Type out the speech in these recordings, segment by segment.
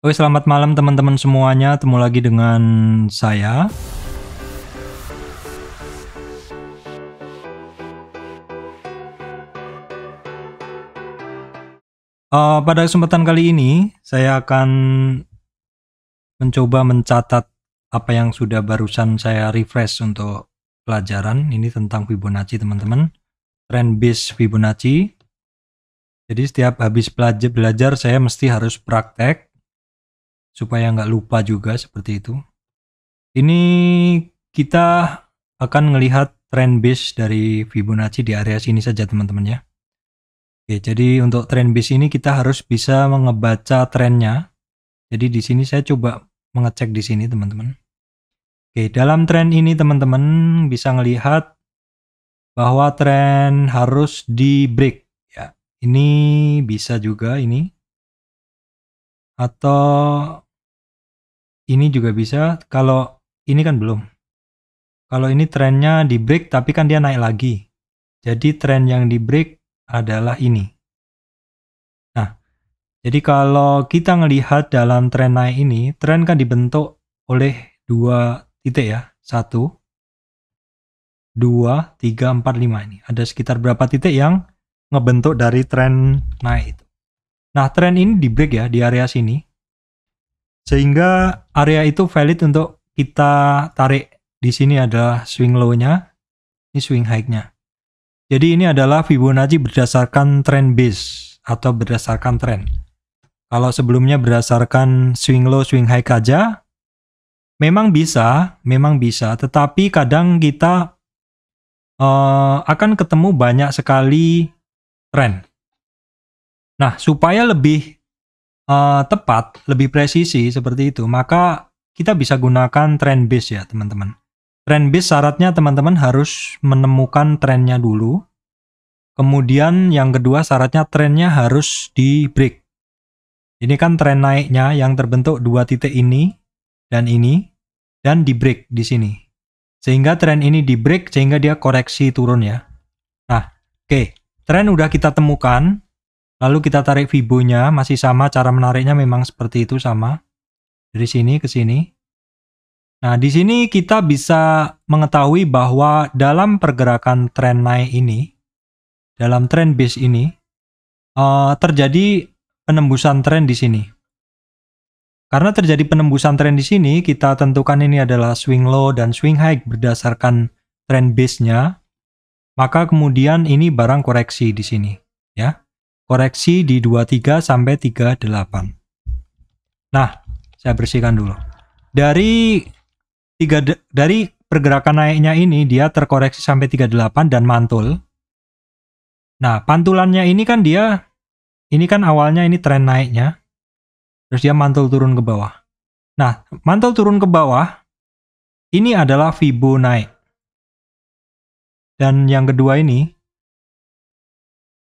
Oke, selamat malam teman-teman semuanya. Ketemu lagi dengan saya. Pada kesempatan kali ini, saya akan mencoba mencatat apa yang sudah barusan saya refresh untuk pelajaran. Ini tentang Fibonacci, teman-teman. Trend base Fibonacci. Jadi setiap habis belajar saya mesti harus praktek supaya nggak lupa juga seperti itu. Ini kita akan melihat trend base dari Fibonacci di area sini saja, teman-teman ya. Oke, jadi untuk trend base ini kita harus bisa mengebaca trennya. Jadi di sini saya coba mengecek di sini, teman-teman. Oke, dalam tren ini teman-teman bisa melihat bahwa tren harus di break ya. Ini bisa juga ini. Atau ini juga bisa. Kalau ini kan belum. Kalau ini trennya di break tapi kan dia naik lagi. Jadi tren yang di break adalah ini. Nah, jadi kalau kita melihat dalam tren naik ini, tren kan dibentuk oleh dua titik ya. 1, 2, 3, 4, 5 ini. Ada sekitar berapa titik yang ngebentuk dari tren naik itu. Nah, tren ini di break ya di area sini. Sehingga area itu valid untuk kita tarik. Di sini adalah swing low-nya, ini swing high-nya. Jadi ini adalah Fibonacci berdasarkan trend base atau berdasarkan tren. Kalau sebelumnya berdasarkan swing low, swing high aja, memang bisa, tetapi kadang kita akan ketemu banyak sekali tren. Nah, supaya lebih tepat, lebih presisi seperti itu, maka kita bisa gunakan trend base ya, teman-teman. Trend base syaratnya teman-teman harus menemukan trennya dulu. Kemudian yang kedua syaratnya trennya harus di break. Ini kan tren naiknya yang terbentuk dua titik ini dan di break di sini. Sehingga tren ini di break sehingga dia koreksi turun ya. Nah, oke. Tren udah kita temukan. Lalu kita tarik Fibo-nya, masih sama cara menariknya memang seperti itu sama. Dari sini ke sini. Nah, di sini kita bisa mengetahui bahwa dalam pergerakan tren naik ini, dalam tren base ini, terjadi penembusan tren di sini. Karena terjadi penembusan tren di sini, kita tentukan ini adalah swing low dan swing high berdasarkan tren base-nya. Maka kemudian ini barang koreksi di sini, ya. Koreksi di 23 sampai 38. Nah, saya bersihkan dulu. Dari pergerakan naiknya ini dia terkoreksi sampai 38 dan mantul. Nah, pantulannya ini kan awalnya ini tren naiknya. Terus dia mantul turun ke bawah. Nah, mantul turun ke bawah ini adalah Fibo naik. Dan yang kedua ini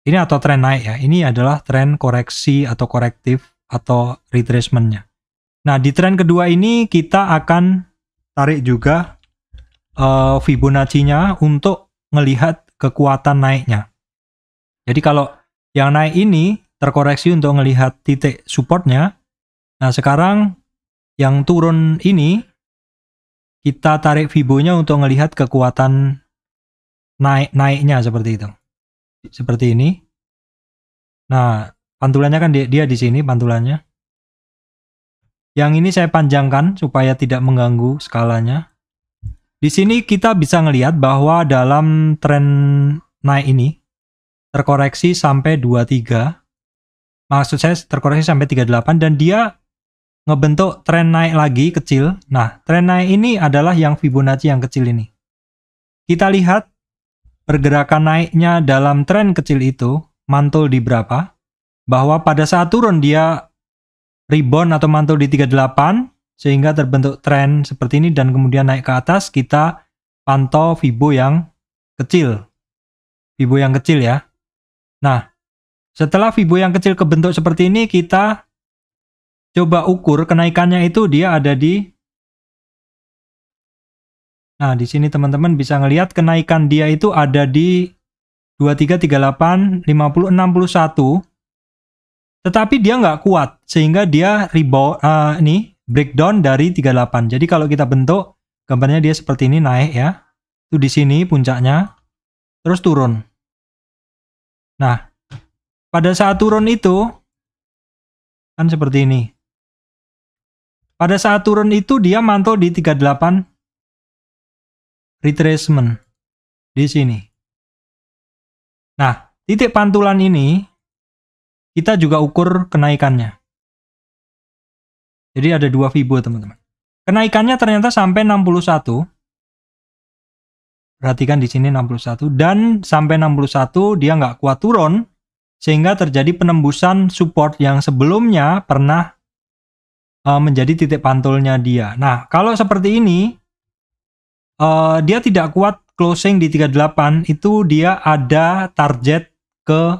atau tren naik ya. Ini adalah tren koreksi atau korektif atau retracement-nya. Nah, di tren kedua ini kita akan tarik juga Fibonacci-nya untuk melihat kekuatan naiknya. Jadi kalau yang naik ini terkoreksi untuk melihat titik supportnya. Nah, sekarang yang turun ini kita tarik Fibo-nya untuk melihat kekuatan naiknya seperti itu. Seperti ini. Nah, pantulannya kan dia di sini pantulannya. Yang ini saya panjangkan supaya tidak mengganggu skalanya. Di sini kita bisa ngelihat bahwa dalam tren naik ini terkoreksi sampai 23. Maksud saya terkoreksi sampai 38 dan dia ngebentuk tren naik lagi kecil. Nah, tren naik ini adalah yang Fibonacci yang kecil ini. Kita lihat pergerakan naiknya dalam tren kecil itu mantul di berapa? Bahwa pada saat turun dia rebound atau mantul di 38 sehingga terbentuk tren seperti ini dan kemudian naik ke atas. Kita pantau Fibo yang kecil. Fibo yang kecil ya. Nah, setelah Fibo yang kecil kebentuk seperti ini, kita coba ukur kenaikannya itu dia ada di. Nah, di sini teman-teman bisa ngelihat kenaikan dia itu ada di 23, 38, 50, 61. Tetapi dia nggak kuat, sehingga dia breakdown dari 38. Jadi kalau kita bentuk, gambarnya dia seperti ini, naik ya. Itu di sini puncaknya, terus turun. Nah, pada saat turun itu, kan seperti ini. Pada saat turun itu dia mantul di 38 retracement di sini. Nah, titik pantulan ini kita juga ukur kenaikannya. Jadi ada 2 fibo, teman-teman. Kenaikannya ternyata sampai 61. Perhatikan di sini 61, dan sampai 61 dia nggak kuat turun, sehingga terjadi penembusan support yang sebelumnya pernah menjadi titik pantulnya dia. Nah, kalau seperti ini, dia tidak kuat closing di 38, itu dia ada target ke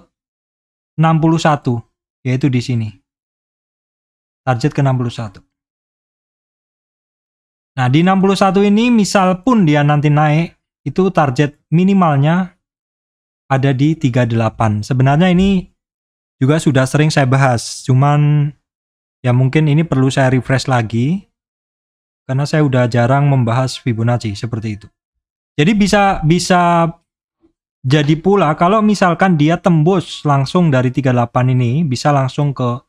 61, yaitu di sini. Target ke 61. Nah, di 61 ini misal pun dia nanti naik, itu target minimalnya ada di 38. Sebenarnya ini juga sudah sering saya bahas, cuman ya mungkin ini perlu saya refresh lagi, karena saya udah jarang membahas Fibonacci seperti itu. Jadi bisa jadi pula kalau misalkan dia tembus langsung dari 38 ini, bisa langsung ke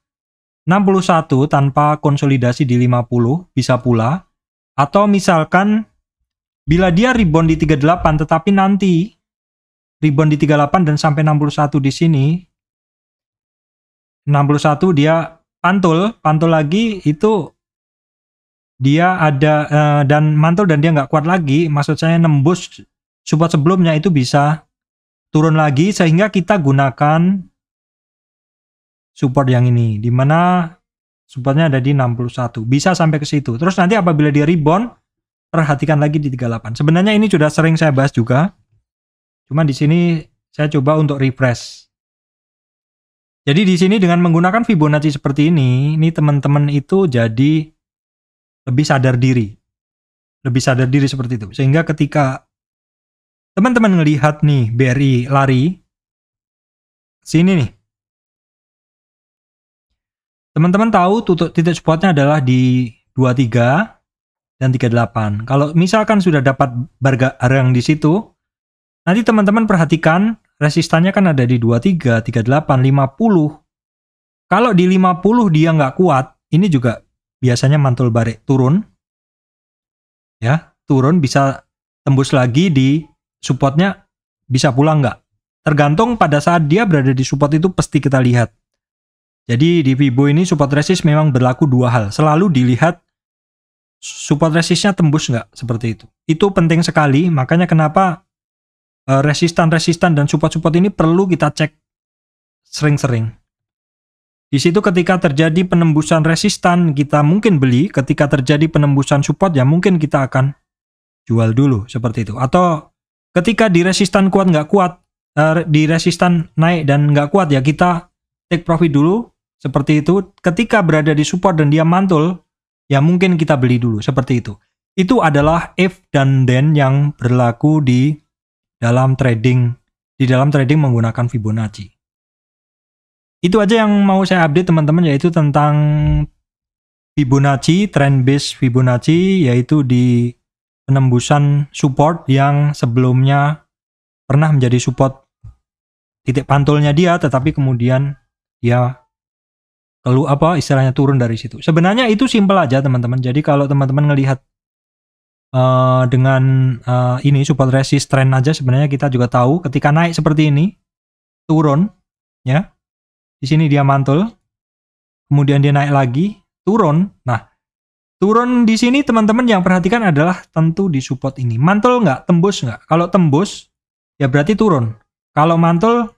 61 tanpa konsolidasi di 50, bisa pula. Atau misalkan bila dia rebound di 38 tetapi nanti rebound di 38 dan sampai 61 di sini, 61 dia pantul lagi, itu dia ada dan mantul dan dia nggak kuat lagi, maksud saya nembus support sebelumnya, itu bisa turun lagi, sehingga kita gunakan support yang ini, dimana supportnya ada di 61, bisa sampai ke situ. Terus nanti apabila dia rebound, perhatikan lagi di 38. Sebenarnya ini sudah sering saya bahas juga, cuman di sini saya coba untuk refresh. Jadi di sini dengan menggunakan Fibonacci seperti ini teman-teman itu jadi lebih sadar diri seperti itu. Sehingga ketika teman-teman ngelihat nih BRI lari sini nih, teman-teman tahu titik supportnya adalah di 23 dan 38. Kalau misalkan sudah dapat barang di situ, nanti teman-teman perhatikan resistannya kan ada di 23, 38, 50. Kalau di 50 dia nggak kuat, ini juga biasanya mantul balik turun. Ya, turun bisa tembus lagi di supportnya, bisa pula nggak. Tergantung pada saat dia berada di support itu pasti kita lihat. Jadi di Fibo ini support resist memang berlaku 2 hal. Selalu dilihat support resistnya tembus nggak, seperti itu. Itu penting sekali, makanya kenapa resistan dan support-support ini perlu kita cek sering-sering. Di situ ketika terjadi penembusan resistan, kita mungkin beli. Ketika terjadi penembusan support, ya mungkin kita akan jual dulu, seperti itu. Atau ketika di resistan kuat nggak kuat, di resistan naik dan nggak kuat, ya kita take profit dulu, seperti itu. Ketika berada di support dan dia mantul, ya mungkin kita beli dulu, seperti itu. Itu adalah if dan then yang berlaku di dalam trading menggunakan Fibonacci. Itu aja yang mau saya update teman-teman, yaitu tentang Fibonacci, trend based Fibonacci, yaitu di penembusan support yang sebelumnya pernah menjadi support titik pantulnya dia, tetapi kemudian dia istilahnya turun dari situ. Sebenarnya itu simpel aja teman-teman. Jadi kalau teman-teman ngelihat dengan ini support resist trend aja, sebenarnya kita juga tahu ketika naik seperti ini, turun, ya. Di sini dia mantul, kemudian dia naik lagi, turun. Nah, turun di sini teman-teman yang perhatikan adalah tentu di support ini. Mantul nggak? Tembus nggak? Kalau tembus, ya berarti turun. Kalau mantul,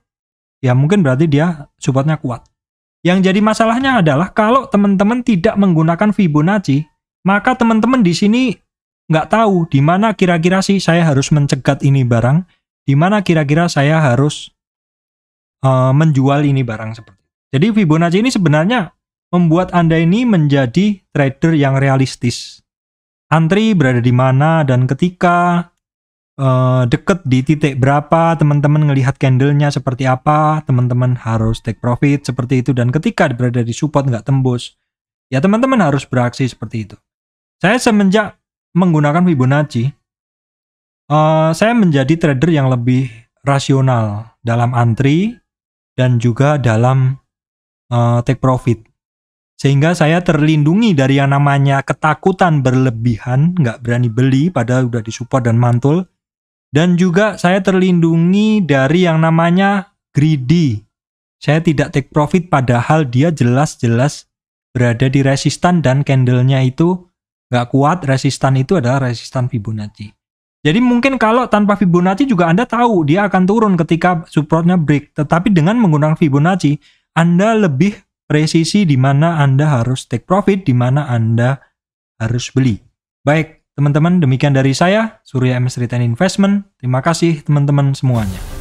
ya mungkin berarti dia supportnya kuat. Yang jadi masalahnya adalah kalau teman-teman tidak menggunakan Fibonacci, maka teman-teman di sini nggak tahu di mana kira-kira sih saya harus mencegat ini barang, di mana kira-kira saya harus menjual ini barang seperti itu. Jadi Fibonacci ini sebenarnya membuat Anda ini menjadi trader yang realistis. Antri berada di mana, dan ketika deket di titik berapa, teman-teman ngelihat candlenya seperti apa, teman-teman harus take profit seperti itu. Dan ketika berada di support nggak tembus, ya teman-teman harus beraksi seperti itu. Saya semenjak menggunakan Fibonacci, saya menjadi trader yang lebih rasional dalam antri dan juga dalam take profit. Sehingga saya terlindungi dari yang namanya ketakutan berlebihan, nggak berani beli padahal udah disupport dan mantul. Dan juga saya terlindungi dari yang namanya greedy. Saya tidak take profit padahal dia jelas-jelas berada di resistan dan candlenya itu nggak kuat. Resistan itu adalah resistan Fibonacci. Jadi mungkin kalau tanpa Fibonacci juga Anda tahu dia akan turun ketika supportnya break. Tetapi dengan menggunakan Fibonacci, Anda lebih presisi di mana Anda harus take profit, di mana Anda harus beli. Baik, teman-teman, demikian dari saya, Surya MS Retail Investment. Terima kasih teman-teman semuanya.